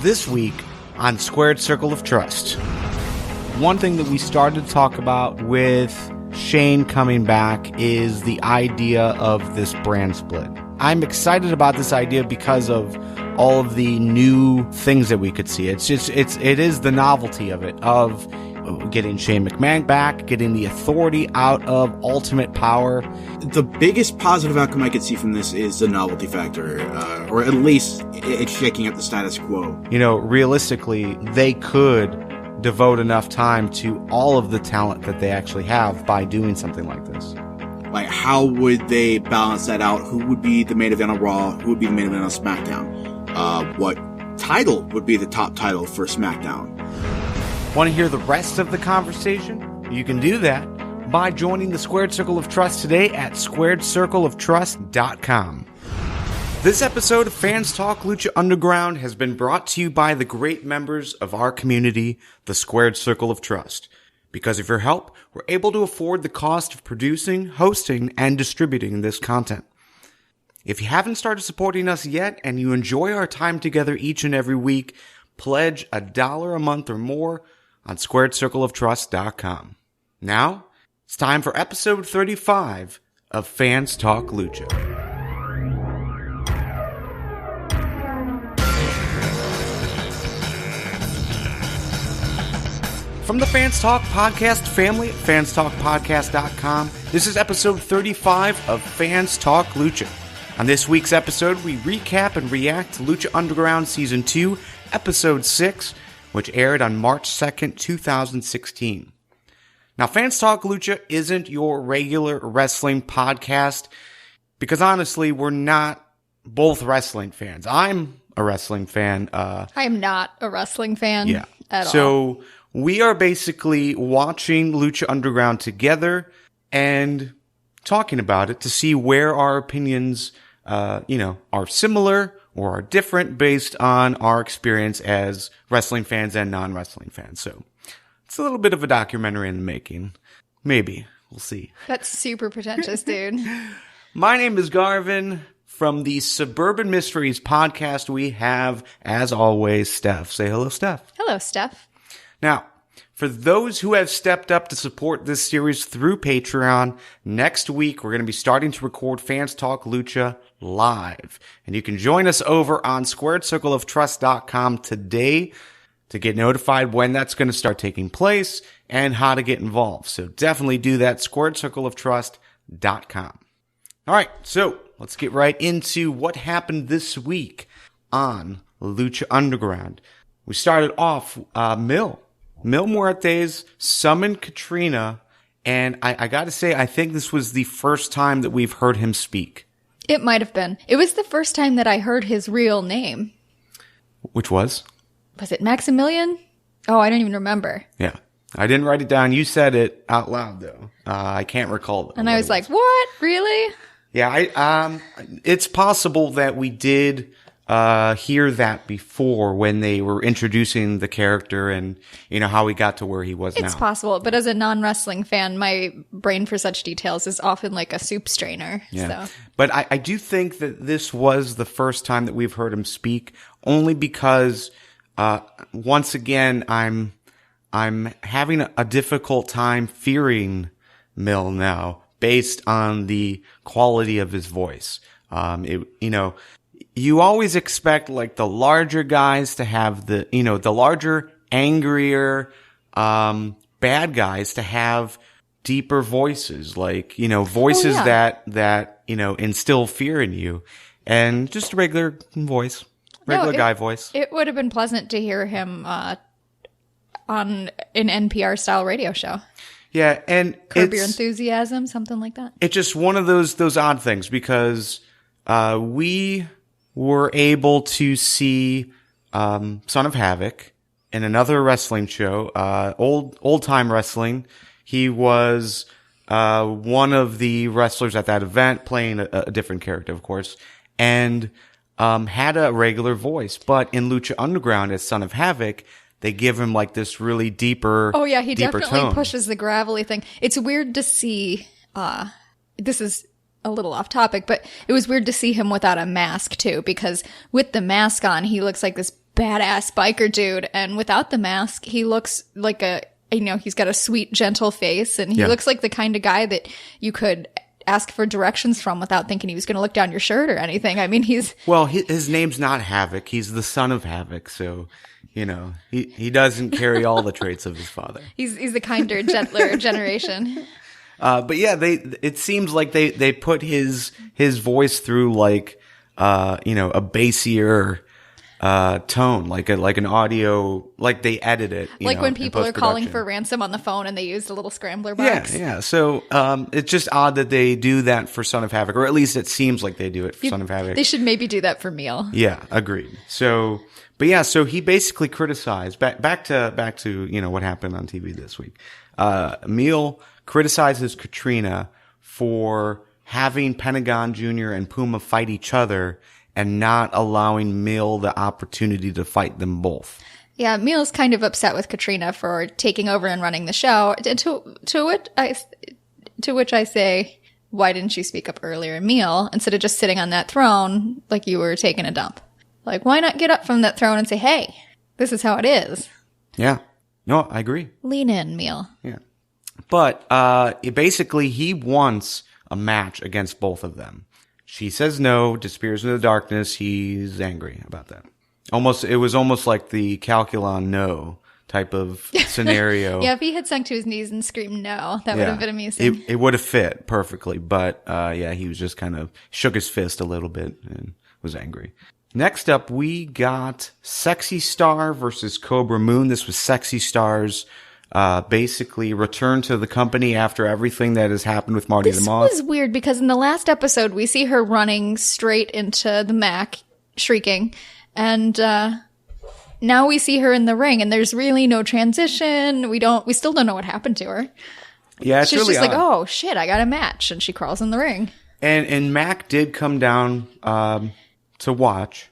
This week on Squared Circle of Trust. One thing that we started to talk about with Shane coming back is the idea of this brand split. I'm excited about this idea because of all of the new things that we could see. It is the novelty of it, of getting Shane McMahon back, getting the authority out of Ultimate Power. The biggest positive outcome I could see from this is the novelty factor, or at least it's shaking up the status quo. You know, realistically, they could devote enough time to all of the talent that they actually have by doing something like this. Like, how would they balance that out? Who would be the main event on Raw? Who would be the main event on SmackDown? What title would be the top title for SmackDown? Want to hear the rest of the conversation? You can do that by joining the Squared Circle of Trust today at squaredcircleoftrust.com. This episode of Fans Talk Lucha Underground has been brought to you by the great members of our community, the Squared Circle of Trust. Because of your help, we're able to afford the cost of producing, hosting, and distributing this content. If you haven't started supporting us yet and you enjoy our time together each and every week, pledge $1 a month or more on squaredcircleoftrust.com. Now, it's time for episode 35 of Fans Talk Lucha. From the Fans Talk Podcast family at fanstalkpodcast.com, this is episode 35 of Fans Talk Lucha. On this week's episode, we recap and react to Lucha Underground Season 2, Episode 6, which aired on March 2nd, 2016. Now, Fans Talk Lucha isn't your regular wrestling podcast, because honestly, we're not both wrestling fans. I'm a wrestling fan. I am not a wrestling fan at all. So we are basically watching Lucha Underground together and talking about it to see where our opinions, are similar or are different based on our experience as wrestling fans and non-wrestling fans. So it's a little bit of a documentary in the making. Maybe. We'll see. That's super pretentious, dude. My name is Garvin. From the Suburban Mysteries podcast, we have, as always, Steph. Say hello, Steph. Hello, Steph. Now, for those who have stepped up to support this series through Patreon, next week we're going to be starting to record Fans Talk Lucha live. And you can join us over on squaredcircleoftrust.com today to get notified when that's going to start taking place and how to get involved. So definitely do that, squaredcircleoftrust.com. All right, so let's get right into what happened this week on Lucha Underground. We started off, Mil Muertes summoned Katrina, and I gotta say, I think this was the first time that we've heard him speak. It might have been. It was the first time that I heard his real name. Which was? Was it Maximilian? Oh, I don't even remember. Yeah. I didn't write it down. You said it out loud, though. I can't recall. And I was like, what? Really? Yeah, it's possible that we did hear that before when they were introducing the character and, how he got to where he was now. It's possible, but as a non-wrestling fan, my brain for such details is often like a soup strainer. Yeah. So. But I do think that this was the first time that we've heard him speak, only because, once again, I'm having a difficult time fearing Mil now, based on the quality of his voice. You always expect like the larger guys to have the larger, angrier, bad guys to have deeper voices, like, voices that instill fear in you, and just a regular voice, guy voice. It would have been pleasant to hear him, on an NPR style radio show. Yeah, and Curb Your Enthusiasm, something like that. It's just one of those odd things, because we were able to see Son of Havoc in another wrestling show, old time wrestling. He was one of the wrestlers at that event, playing a different character, of course, and had a regular voice. But in Lucha Underground as Son of Havoc, they give him like this really deeper Oh yeah, he deeper definitely tone. pushes the gravelly thing. It's weird to see, this is a little off topic, but it was weird to see him without a mask too, because with the mask on, he looks like this badass biker dude. And without the mask, he looks like he's got a sweet, gentle face. And he looks like the kind of guy that you could ask for directions from without thinking he was going to look down your shirt or anything. I mean, Well, his name's not Havoc. He's the son of Havoc. So, he doesn't carry all the traits of his father. He's the kinder, gentler generation. But yeah, it seems like they put his voice through like, a bassier, tone, like an audio, like they edit it. Like when people are calling for ransom on the phone and they use the little scrambler box. Yeah. So, it's just odd that they do that for Son of Havoc, or at least it seems like they do it for Son of Havoc. They should maybe do that for Meal. Yeah, agreed. So, but yeah, so he basically criticized back to what happened on TV this week. Meal criticizes Katrina for having Pentagon Jr. and Puma fight each other and not allowing Meal the opportunity to fight them both. Yeah, Meal's kind of upset with Katrina for taking over and running the show. To which I say, why didn't you speak up earlier, Meal, instead of just sitting on that throne like you were taking a dump? Like, why not get up from that throne and say, hey, this is how it is? Yeah. No, I agree. Lean in, Meal. Yeah. But basically, he wants a match against both of them. She says no, disappears into the darkness. He's angry about that. It was almost like the Calculon no type of scenario. Yeah, if he had sunk to his knees and screamed no, that would have been amusing. It would have fit perfectly. But he was just kind of shook his fist a little bit and was angry. Next up, we got Sexy Star versus Cobra Moon. This was Sexy Star's basically return to the company after everything that has happened with Marty the Moth. This was weird because in the last episode, we see her running straight into the Mac, shrieking. And now we see her in the ring, and there's really no transition. We still don't know what happened to her. Yeah, it's She's really just like, odd. oh, shit, I got a match. And she crawls in the ring. And Mac did come down to watch.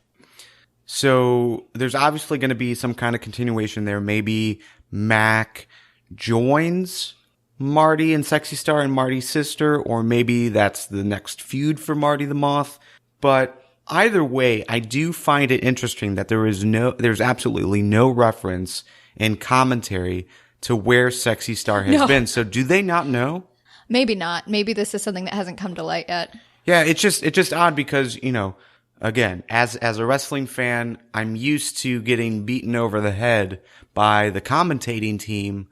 So there's obviously going to be some kind of continuation there. Maybe Mac joins Marty and Sexy Star and Marty's sister, or maybe that's the next feud for Marty the Moth. But either way, I do find it interesting that there's absolutely no reference in commentary to where Sexy Star has been. So do they not know? Maybe not. Maybe this is something that hasn't come to light yet. Yeah, it's just odd because, again, as a wrestling fan, I'm used to getting beaten over the head by the commentating team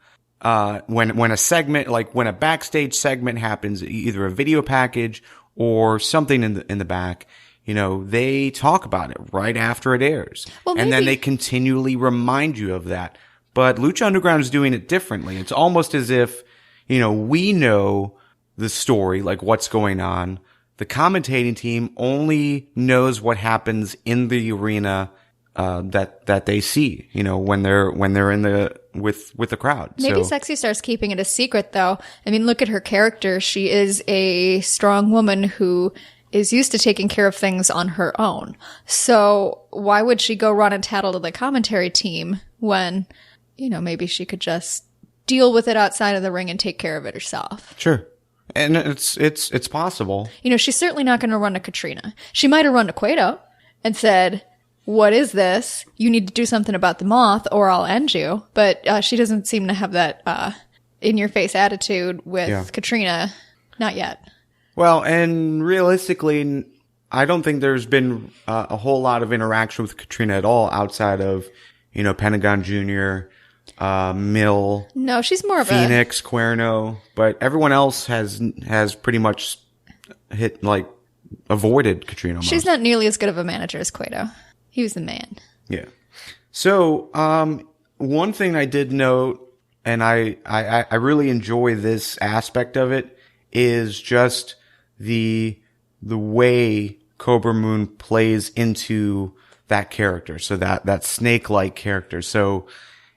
when a segment, like when a backstage segment happens, either a video package or something in the back, they talk about it right after it airs. Well, and then they continually remind you of that. But Lucha Underground is doing it differently. It's almost as if, we know the story, like what's going on. The commentating team only knows what happens in the arena that they see, when they're in with the crowd. Maybe Sexy Star's keeping it a secret, though. I mean, look at her character. She is a strong woman who is used to taking care of things on her own. So why would she go run and tattle to the commentary team when, maybe she could just deal with it outside of the ring and take care of it herself? Sure. And it's possible. She's certainly not going to run to Katrina. She might have run to Cueto and said, what is this? You need to do something about the moth or I'll end you. But she doesn't seem to have that in-your-face attitude with Katrina. Not yet. Well, and realistically, I don't think there's been a whole lot of interaction with Katrina at all outside of, Pentagon Jr., Mill. No, she's more of Phoenix, Cuerno, but everyone else has pretty much avoided Katrina. She's not nearly as good of a manager as Cueto. He was the man. Yeah. So, one thing I did note, and I really enjoy this aspect of it, is just the way Cobra Moon plays into that character. So that snake-like character. So,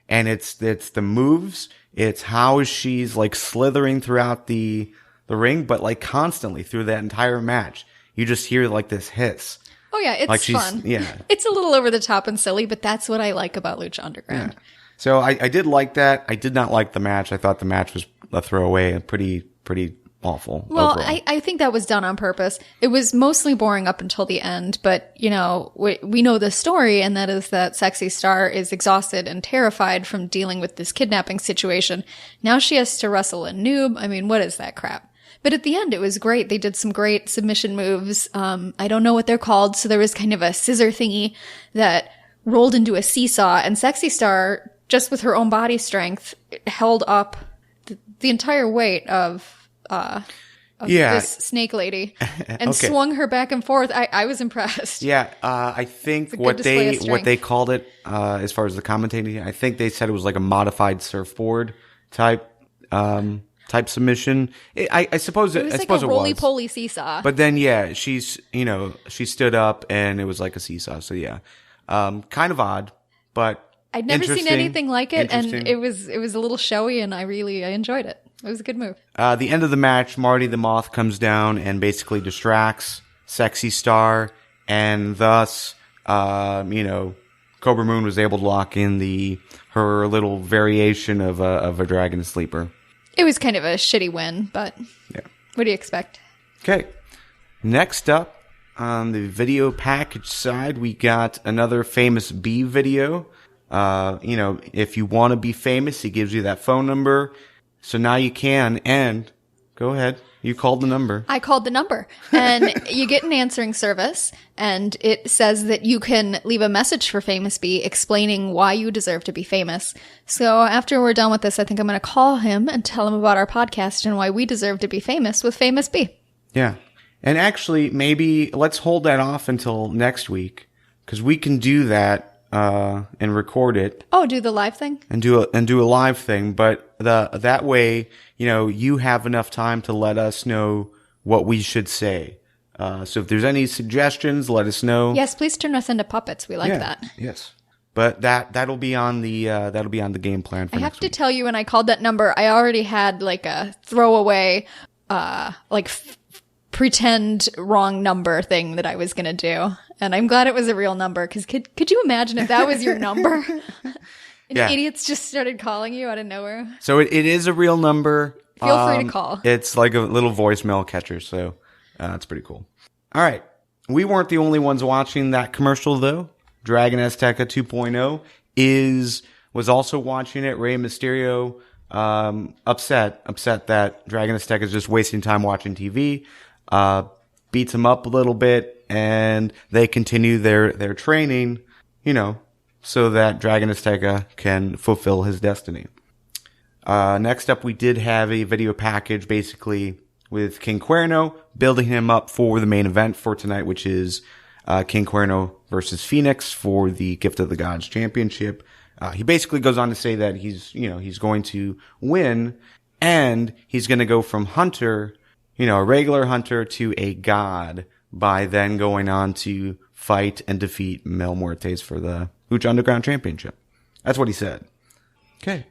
and it's the moves, it's how she's slithering throughout the ring, but constantly through that entire match. You just hear this hiss. Oh yeah, it's fun. Yeah. It's a little over the top and silly, but that's what I like about Lucha Underground. Yeah. So I did like that. I did not like the match. I thought the match was a throwaway and pretty awful. Well, overall. I think that was done on purpose. It was mostly boring up until the end, but, we know the story, and that is that Sexy Star is exhausted and terrified from dealing with this kidnapping situation. Now she has to wrestle a noob. I mean, what is that crap? But at the end, it was great. They did some great submission moves. I don't know what they're called, so there was kind of a scissor thingy that rolled into a seesaw, and Sexy Star, just with her own body strength, held up the entire weight of this snake lady and swung her back and forth. I was impressed. Yeah, I think what they called it, as far as the commentating, I think they said it was like a modified surfboard type submission. I suppose it was like a roly-poly seesaw. But then, she stood up and it was like a seesaw. So yeah, kind of odd, but I'd never seen anything like it, and it was a little showy, and I enjoyed it. It was a good move. The end of the match, Marty the Moth comes down and basically distracts Sexy Star, and thus, Cobra Moon was able to lock in her little variation of a Dragon Sleeper. It was kind of a shitty win, but what do you expect? Okay. Next up, on the video package side, we got another Famous Bee video. If you want to be famous, he gives you that phone number. So now you can, and go ahead. You called the number. I called the number, and you get an answering service, and it says that you can leave a message for Famous Bee explaining why you deserve to be famous. So after we're done with this, I think I'm going to call him and tell him about our podcast and why we deserve to be famous with Famous Bee. Yeah. And actually, maybe let's hold that off until next week, because we can do that and record it. Oh, do the live thing? And do a live thing, but that way, you have enough time to let us know what we should say. So if there's any suggestions, let us know. Yes, please turn us into puppets. We like that. Yes. But that'll be on the game plan for I next have to week. tell you, when I called that number, I already had like a throwaway, pretend wrong number thing that I was going to do. And I'm glad it was a real number, because could you imagine if that was your number? Idiots just started calling you out of nowhere. So it is a real number. Feel free to call. It's like a little voicemail catcher, so it's pretty cool. All right. We weren't the only ones watching that commercial, though. Dragon Azteca 2.0 was also watching it. Rey Mysterio upset that Dragon Azteca is just wasting time watching TV. Beats him up a little bit, and they continue their training, so that Dragon Azteca can fulfill his destiny. Next up, we did have a video package basically with King Cuerno, building him up for the main event for tonight, which is King Cuerno versus Phoenix for the Gift of the Gods Championship. He basically goes on to say that he's going to win, and he's going to go from hunter, a regular hunter, to a god by then going on to fight and defeat Mil Muertes for the Lucha Underground Championship. That's what he said. Okay.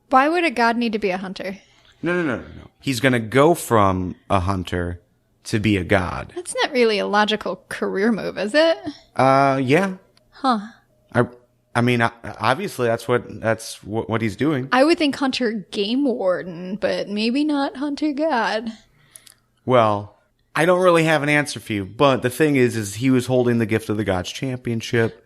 Why would a god need to be a hunter? No. He's going to go from a hunter to be a god. That's not really a logical career move, is it? Yeah. Huh. I mean, obviously that's what he's doing. I would think hunter game warden, but maybe not hunter god. Well, I don't really have an answer for you, but the thing is he was holding the Gift of the Gods Championship.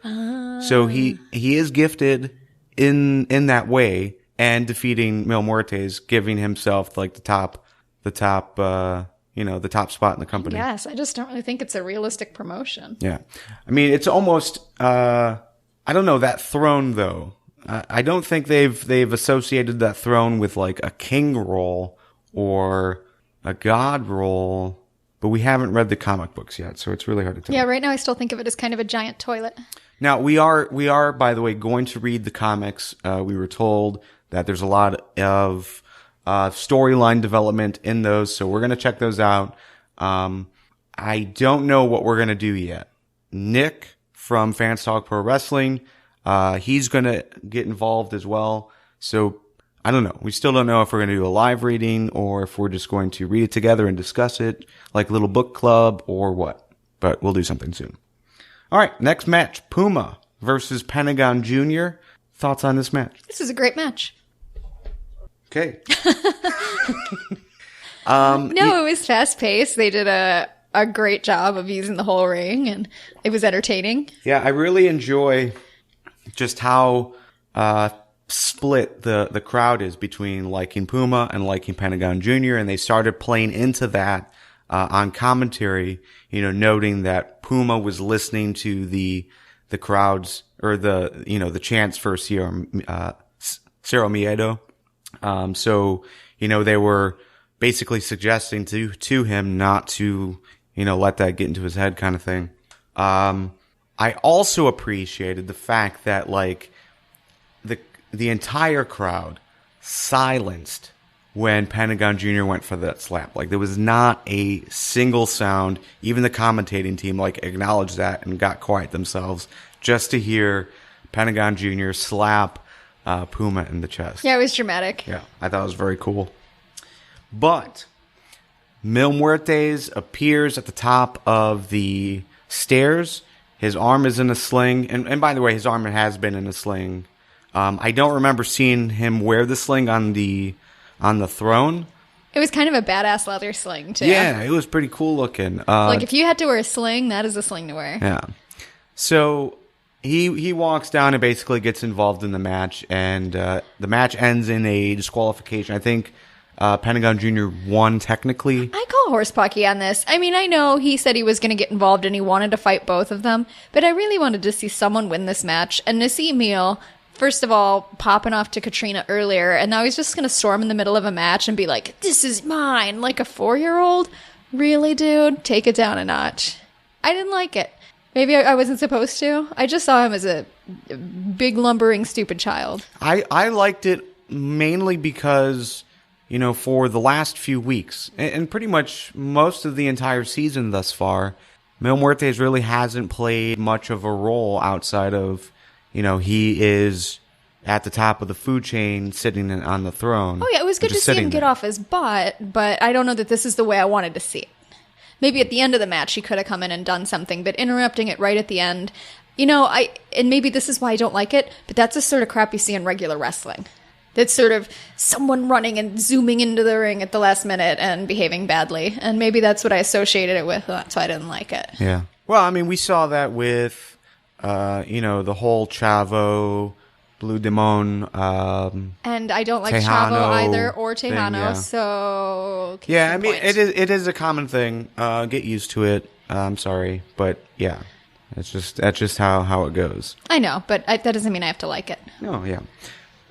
So he is gifted in that way, and defeating Mil Muertes, giving himself like the top spot in the company. Yes, I just don't really think it's a realistic promotion. Yeah. I mean, it's almost, I don't know, that throne though. I don't think they've associated that throne with like a king role or a god role, but we haven't read the comic books yet, so it's really hard to tell. Yeah, right now I still think of it as kind of a giant toilet. Now, we are, by the way, going to read the comics. We were told that there's a lot of storyline development in those, so we're going to check those out. I don't know what we're going to do yet. Nick from Fans Talk Pro Wrestling, he's going to get involved as well. So I don't know. We still don't know if we're going to do a live reading or if we're just going to read it together and discuss it like a little book club or what. But we'll do something soon. All right, next match, Puma versus Pentagon Jr. Thoughts on this match? This is a great match. Okay. No, it was fast paced. They did a great job of using the whole ring, and it was entertaining. Yeah, I really enjoy just how split the crowd is between liking Puma and liking Pentagon Jr., and they started playing into that on commentary, noting that Puma was listening to the crowds, or the chants for Cero Miedo. So, they were basically suggesting to him not to, let that get into his head, kind of thing. I also appreciated the fact that, like, the entire crowd silenced when Pentagon Jr. went for that slap. Like, there was not a single sound. Even the commentating team, like, acknowledged that and got quiet themselves just to hear Pentagon Jr. slap Puma in the chest. Yeah, it was dramatic. Yeah, I thought it was very cool. But Mil Muertes appears at the top of the stairs. His arm is in a sling. And by the way, his arm has been in a sling. I don't remember seeing him wear the sling on the throne. It was kind of a badass leather sling, too. Yeah, it was pretty cool looking. Like, if you had to wear a sling, that is a sling to wear. Yeah. So he walks down and basically gets involved in the match, and the match ends in a disqualification. I think Pentagon Jr. won technically. I call horse pocky on this. I mean, I know he said he was going to get involved and he wanted to fight both of them, but I really wanted to see someone win this match. And to see Mil, first of all, popping off to Katrina earlier, and now he's just going to storm in the middle of a match and be like, "This is mine," like a 4-year-old. Really, dude? Take it down a notch. I didn't like it. Maybe I wasn't supposed to. I just saw him as a big, lumbering, stupid child. I liked it mainly because, for the last few weeks, and pretty much most of the entire season thus far, Mil Muertes really hasn't played much of a role outside of, he is at the top of the food chain sitting on the throne. Oh, yeah, it was good to see him get off his butt, but I don't know that this is the way I wanted to see it. Maybe at the end of the match he could have come in and done something, but interrupting it right at the end, and maybe this is why I don't like it, but that's the sort of crap you see in regular wrestling. That's sort of someone running and zooming into the ring at the last minute and behaving badly, and maybe that's what I associated it with, that's why I didn't like it. Yeah. Well, I mean, we saw that with, the whole Chavo, Blue Demon, and I don't like Tejano Chavo either, or Tejano, thing, yeah. So yeah, I mean, it is a common thing. Get used to it. I'm sorry, but yeah, that's just how it goes. I know, but that doesn't mean I have to like it. No, yeah.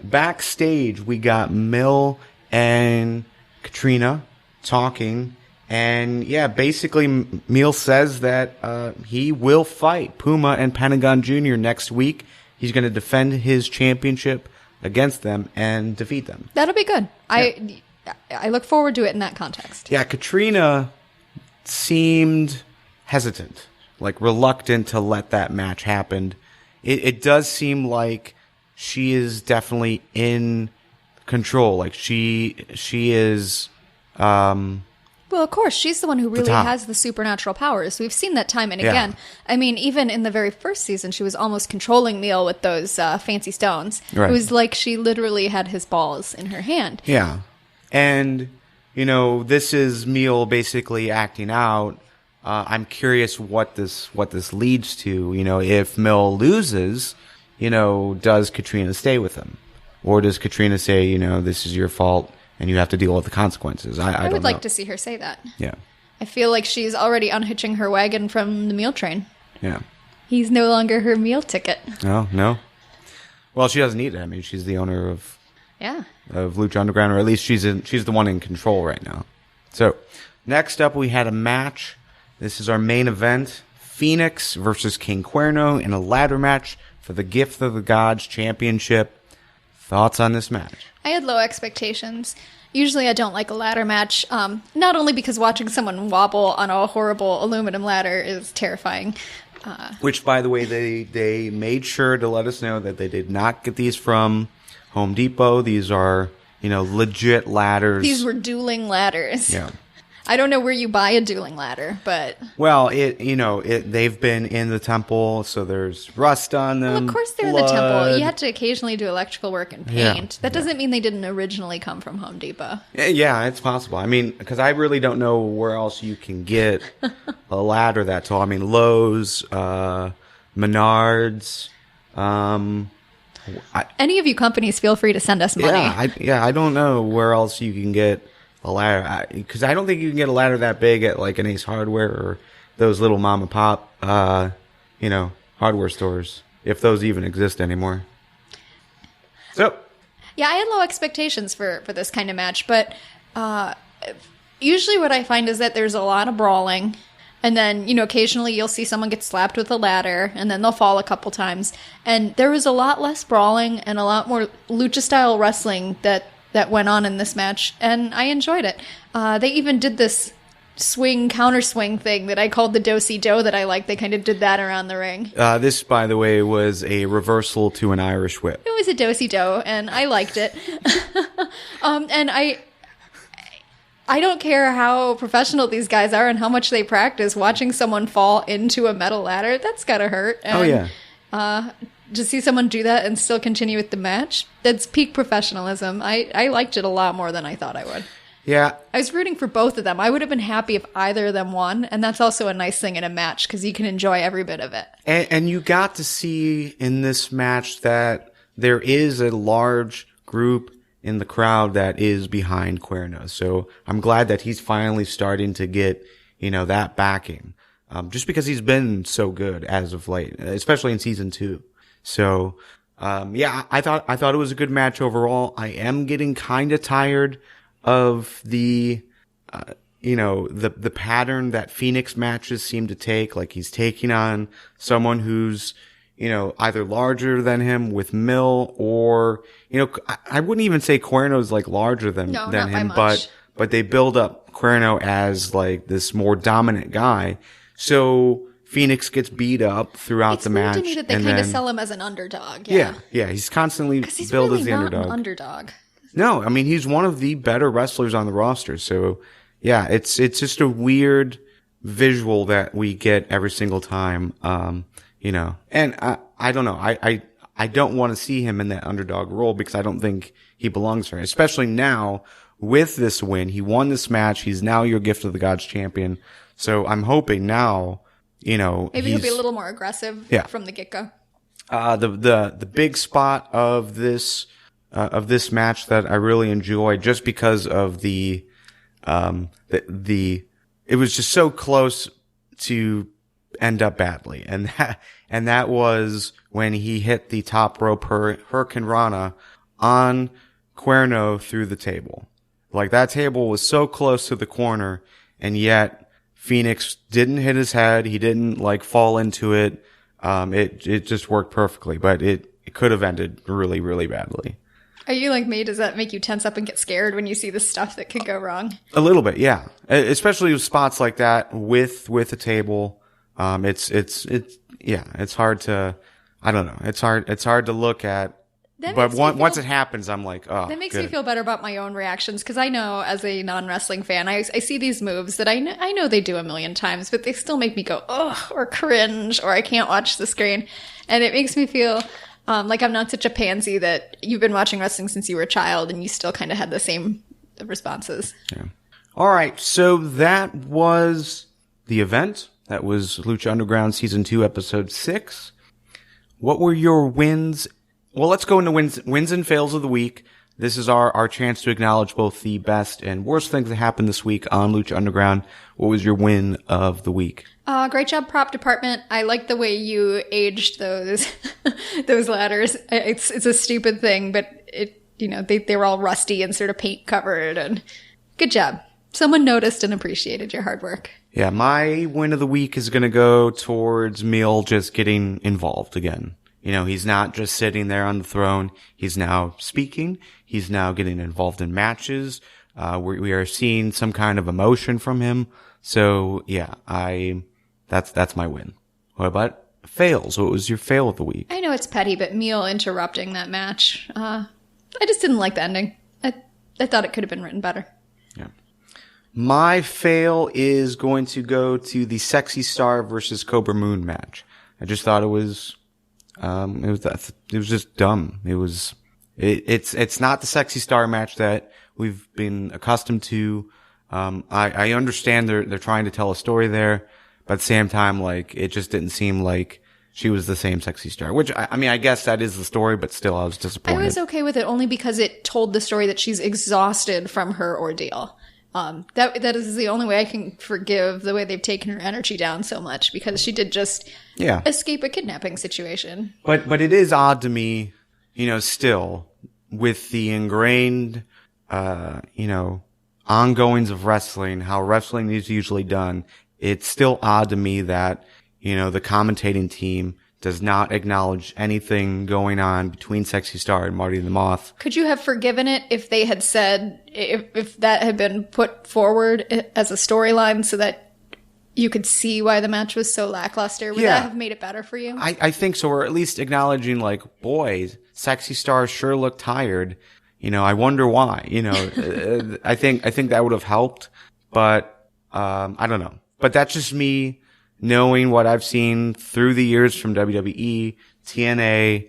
Backstage, we got Mil and Katrina talking, and yeah, basically Mil says that he will fight Puma and Pentagon Jr. next week. He's going to defend his championship against them and defeat them. That'll be good. Yeah. I look forward to it in that context. Yeah, Katrina seemed hesitant, like reluctant to let that match happen. It does seem like she is definitely in control. Like she is. Well, of course, she's the one who really top. has the supernatural powers. We've seen that time and Yeah. again. I mean, even in the very first season, she was almost controlling Mil with those fancy stones. Right. It was like she literally had his balls in her hand. Yeah. And, this is Mil basically acting out. I'm curious what this leads to. If Mil loses, does Katrina stay with him? Or does Katrina say, this is your fault and you have to deal with the consequences? I don't know. would like to see her say that. Yeah. I feel like she's already unhitching her wagon from the meal train. Yeah. He's no longer her meal ticket. No. Well, she doesn't need it. I mean, she's the owner of Lucha Underground, or at least she's the one in control right now. So, next up, we had a match. This is our main event: Phoenix versus King Cuerno in a ladder match for the Gift of the Gods Championship. Thoughts on this match? I had low expectations. Usually I don't like a ladder match, not only because watching someone wobble on a horrible aluminum ladder is terrifying. Which, by the way, they made sure to let us know that they did not get these from Home Depot. These are, legit ladders. These were dueling ladders. Yeah. I don't know where you buy a dueling ladder, but Well, they've been in the temple, so there's rust on them. well, of course they're in the temple. You had to occasionally do electrical work and paint. That doesn't mean they didn't originally come from Home Depot. Yeah, it's possible. I mean, because I really don't know where else you can get a ladder that tall. I mean, Lowe's, Menards. Any of you companies, feel free to send us money. I don't know where else you can get a ladder, because I don't think you can get a ladder that big at like an Ace Hardware or those little mom and pop, hardware stores, if those even exist anymore. So, yeah, I had low expectations for this kind of match, but usually what I find is that there's a lot of brawling. And then, occasionally you'll see someone get slapped with a ladder, and then they'll fall a couple times. And there was a lot less brawling and a lot more lucha-style wrestling that went on in this match, and I enjoyed it. They even did this counter-swing thing that I called the do-si-do that I liked. They kind of did that around the ring. This, by the way, was a reversal to an Irish whip. It was a do-si-do, and I liked it. And I don't care how professional these guys are and how much they practice. Watching someone fall into a metal ladder, that's gotta hurt. And, to see someone do that and still continue with the match, that's peak professionalism. I liked it a lot more than I thought I would. Yeah. I was rooting for both of them. I would have been happy if either of them won, and that's also a nice thing in a match because you can enjoy every bit of it. And you got to see in this match that there is a large group in the crowd that is behind Cuerno. So I'm glad that he's finally starting to get, that backing. Just because he's been so good as of late, especially in season 2. So, I thought it was a good match overall. I am getting kind of tired of the pattern that Phoenix matches seem to take. Like he's taking on someone who's, either larger than him with Mill or, I wouldn't even say Cuerno's like larger than him, but they build up Cuerno as like this more dominant guy. So Phoenix gets beat up throughout the match. It's weird to me that they kind of sell him as an underdog. Yeah. He's constantly billed as the underdog. An underdog. No, I mean, he's one of the better wrestlers on the roster. So yeah, it's just a weird visual that we get every single time. And I don't know. I don't want to see him in that underdog role because I don't think he belongs there, especially now with this win. He won this match. He's now your Gift of the Gods champion. So I'm hoping now, maybe he'll be a little more aggressive from the get-go. The big spot of this match that I really enjoyed just because of it was just so close to end up badly. And that was when he hit the top rope Hurricane Rana on Cuerno through the table. Like that table was so close to the corner, and yet Phoenix didn't hit his head. He didn't like fall into it. It just worked perfectly, but it could have ended really, really badly. Are you like me? Does that make you tense up and get scared when you see the stuff that could go wrong? A little bit, yeah. Especially with spots like that with a table. It's hard to, I don't know. It's hard to look at. But once it happens, I'm like, oh, that makes me feel better about my own reactions because I know as a non-wrestling fan, I see these moves that I know they do a million times, but they still make me go, ugh, or cringe, or I can't watch the screen. And it makes me feel like I'm not such a pansy that you've been watching wrestling since you were a child and you still kind of had the same responses. Yeah. All right. So that was the event. That was Lucha Underground Season 2, Episode 6. What were your wins? Well, let's go into wins and fails of the week. This is our chance to acknowledge both the best and worst things that happened this week on Lucha Underground. What was your win of the week? Great job, prop department. I like the way you aged those those ladders. It's a stupid thing, but they were all rusty and sort of paint covered. And good job. Someone noticed and appreciated your hard work. Yeah, my win of the week is going to go towards Meal just getting involved again. He's not just sitting there on the throne. He's now speaking. He's now getting involved in matches. We are seeing some kind of emotion from him. So yeah, that's my win. What about fails? What was your fail of the week? I know it's petty, but Meal interrupting that match. I just didn't like the ending. I thought it could have been written better. Yeah. My fail is going to go to the Sexy Star versus Cobra Moon match. I just thought it was just dumb. It's not the Sexy Star match that we've been accustomed to. I understand they're trying to tell a story there, but at the same time, like, it just didn't seem like she was the same Sexy Star, which I mean, I guess that is the story, but still I was disappointed. I was okay with it only because it told the story that she's exhausted from her ordeal. That is the only way I can forgive the way they've taken her energy down so much, because she did just escape a kidnapping situation. But it is odd to me, still with the ingrained, ongoings of wrestling, how wrestling is usually done. It's still odd to me that, the commentating team does not acknowledge anything going on between Sexy Star and Marty the Moth. Could you have forgiven it if they had said, if that had been put forward as a storyline so that you could see why the match was so lackluster? Would that have made it better for you? I think so, or at least acknowledging, like, boy, Sexy Star sure looked tired. I wonder why. I think that would have helped, but I don't know. But that's just me knowing what I've seen through the years from WWE, TNA,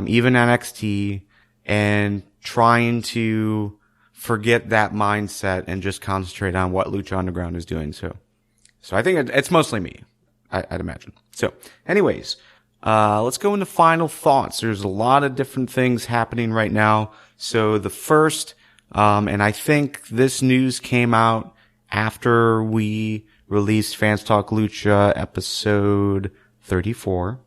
even NXT, and trying to forget that mindset and just concentrate on what Lucha Underground is doing. So I think it's mostly me, I'd imagine. So anyways, let's go into final thoughts. There's a lot of different things happening right now. So the first, and I think this news came out after we released Fans Talk Lucha episode 34.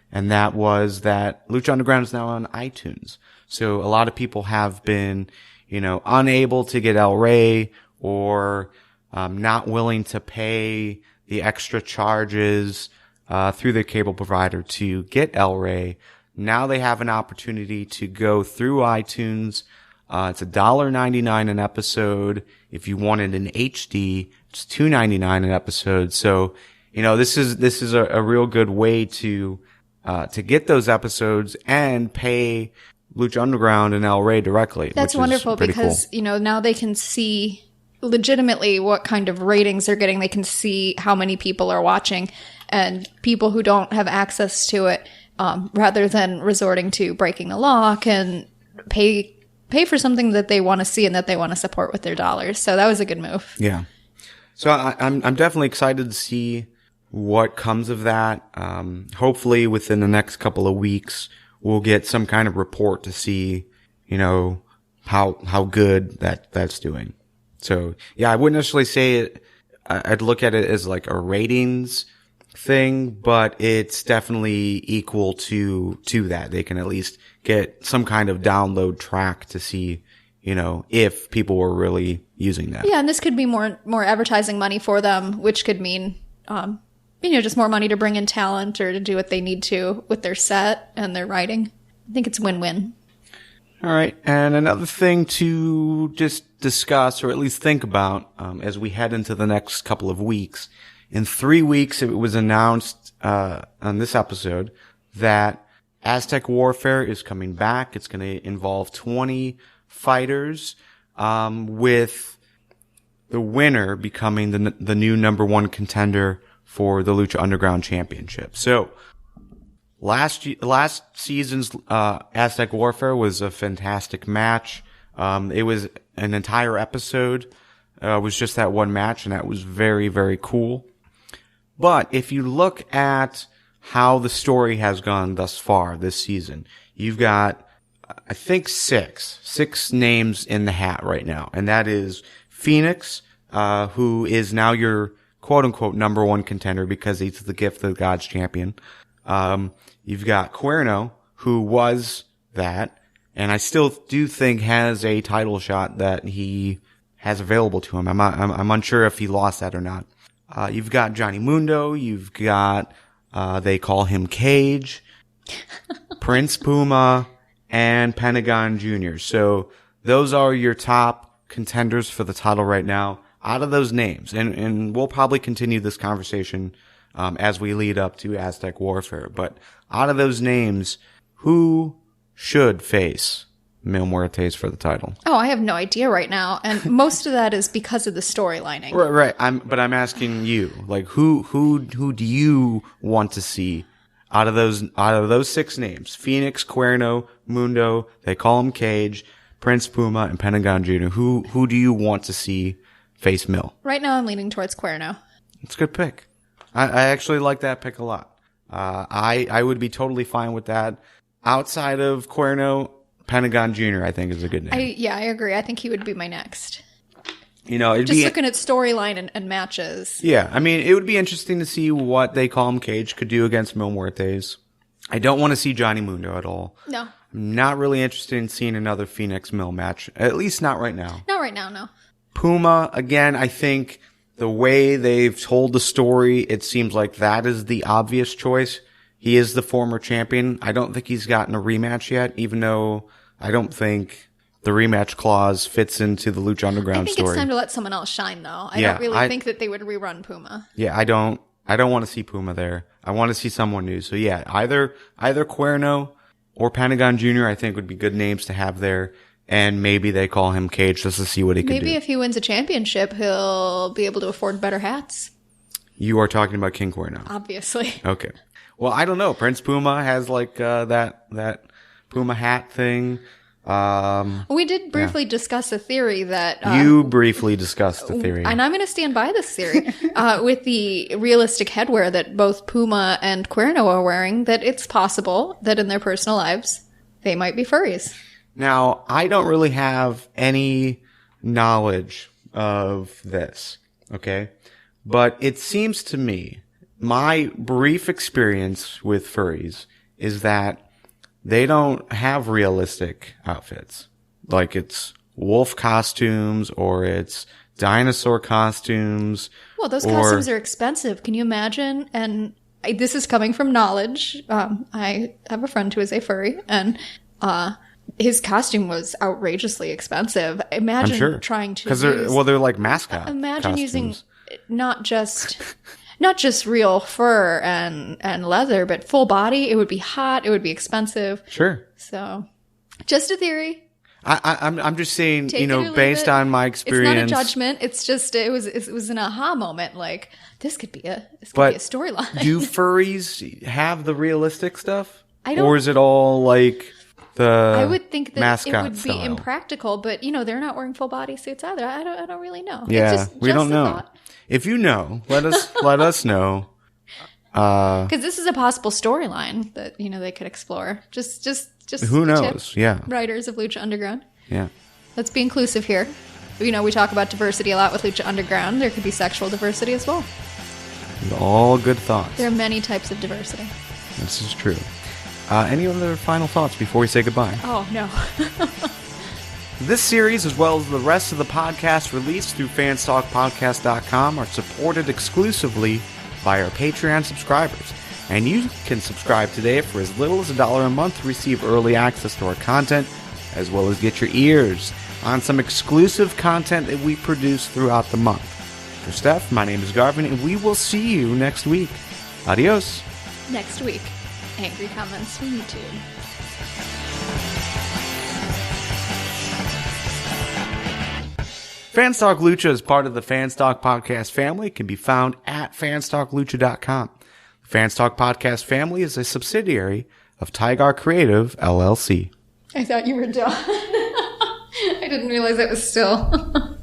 And that was that Lucha Underground is now on iTunes. So a lot of people have been, unable to get El Rey, or not willing to pay the extra charges through their cable provider to get El Rey. Now they have an opportunity to go through iTunes. It's $1.99 an episode. If you want it in HD, it's $2.99 an episode. So, this is a real good way to get those episodes and pay Lucha Underground and El Rey directly. That's wonderful because, cool. Now they can see legitimately what kind of ratings they're getting. They can see how many people are watching, and people who don't have access to it, rather than resorting to breaking the law, can pay for something that they want to see and that they want to support with their dollars. So that was a good move. Yeah. So I'm definitely excited to see what comes of that. Hopefully within the next couple of weeks, we'll get some kind of report to see, how good that's doing. So yeah, I wouldn't necessarily say it. I'd look at it as like a ratings thing, but it's definitely equal to that. They can at least get some kind of download track to see, if people were really using that. Yeah, and this could be more advertising money for them, which could mean, just more money to bring in talent or to do what they need to with their set and their writing. I think it's win-win. All right. And another thing to just discuss, or at least think about, as we head into the next couple of weeks. In 3 weeks, it was announced, on this episode that Aztec Warfare is coming back. It's going to involve 20 fighters, with the winner becoming the new number one contender for the Lucha Underground Championship. So last season's Aztec Warfare was a fantastic match. It was an entire episode. Was just that one match, and that was very, very cool. But if you look at how the story has gone thus far this season, you've got, I think, six names in the hat right now. And that is Phoenix, who is now your quote unquote number one contender because he's the Gift of the Gods champion. You've got Cuerno, who was that, and I still do think has a title shot that he has available to him. I'm unsure if he lost that or not. You've got Johnny Mundo. You've got, they call him Cage, Prince Puma, and Pentagon Jr. So those are your top contenders for the title right now out of those names. And we'll probably continue this conversation, as we lead up to Aztec Warfare. But out of those names, who should face Mil Muertes for the title? Oh, I have no idea right now, and most of that is because of the storylining. Right. I'm asking you, like, who do you want to see out of those 6 names? Phoenix, Cuerno, Mundo, they call him Cage, Prince Puma, and Pentagon Jr. Who do you want to see face Mil? Right now, I'm leaning towards Cuerno. It's a good pick. I actually like that pick a lot. I would be totally fine with that. Outside of Cuerno, Pentagon Jr. I think is a good name. I agree. I think he would be my next. It'd Just be looking at storyline and matches. Yeah, I mean, it would be interesting to see what they call him Cage could do against Mil Muertes. I don't want to see Johnny Mundo at all. No. I'm not really interested in seeing another Phoenix Mil match. At least not right now. Not right now, no. Puma, again, I think the way they've told the story, it seems like that is the obvious choice. He is the former champion. I don't think he's gotten a rematch yet, even though I don't think the rematch clause fits into the Lucha Underground story. I think it's time to let someone else shine, though. I don't really think that they would rerun Puma. Yeah, I don't want to see Puma there. I want to see someone new. So yeah, either Cuerno or Pentagon Jr. I think would be good names to have there. And maybe they call him Cage just to see what he can do. Maybe if he wins a championship, he'll be able to afford better hats. You are talking about King Cuerno. Obviously. Okay. Well, I don't know. Prince Puma has like that Puma hat thing. We did briefly discuss a theory that you briefly discussed the theory, and I'm going to stand by this theory with the realistic headwear that both Puma and Cuerno are wearing. That it's possible that in their personal lives they might be furries. Now, I don't really have any knowledge of this, okay? But it seems to me, my brief experience with furries is that they don't have realistic outfits. Like it's wolf costumes or it's dinosaur costumes. Well, those costumes are expensive. Can you imagine? And this is coming from knowledge. I have a friend who is a furry, and his costume was outrageously expensive. Imagine trying to because they're like mascot. Imagine costumes. using not just real fur and leather, but full body. It would be hot. It would be expensive. Sure. So, just a theory. I'm just saying, Take based on my experience. It's not a judgment. It's just it was an aha moment. Like this could be a storyline. Do furries have the realistic stuff? I don't. Or is it all like the I would think that it would style? be impractical, but they're not wearing full body suits either. I don't really know. Yeah, it's we don't know. Thought. If you know, let us know. Because this is a possible storyline that they could explore. Just who knows? Yeah, writers of Lucha Underground. Yeah, let's be inclusive here. We talk about diversity a lot with Lucha Underground. There could be sexual diversity as well. All good thoughts. There are many types of diversity. This is true. Any other final thoughts before we say goodbye? Oh no. This series, as well as the rest of the podcast released through fanstalkpodcast.com, are supported exclusively by our Patreon subscribers. And you can subscribe today for as little as $1 a month to receive early access to our content, as well as get your ears on some exclusive content that we produce throughout the month. For Steph, my name is Garvin, and we will see you next week. Adios. Next week, angry comments from YouTube. Fanstalk Lucha is part of the Fanstalk Podcast family. It can be found at fanstalklucha.com. The Fanstalk Podcast family is a subsidiary of Tigar Creative, LLC. I thought you were done. I didn't realize it was still.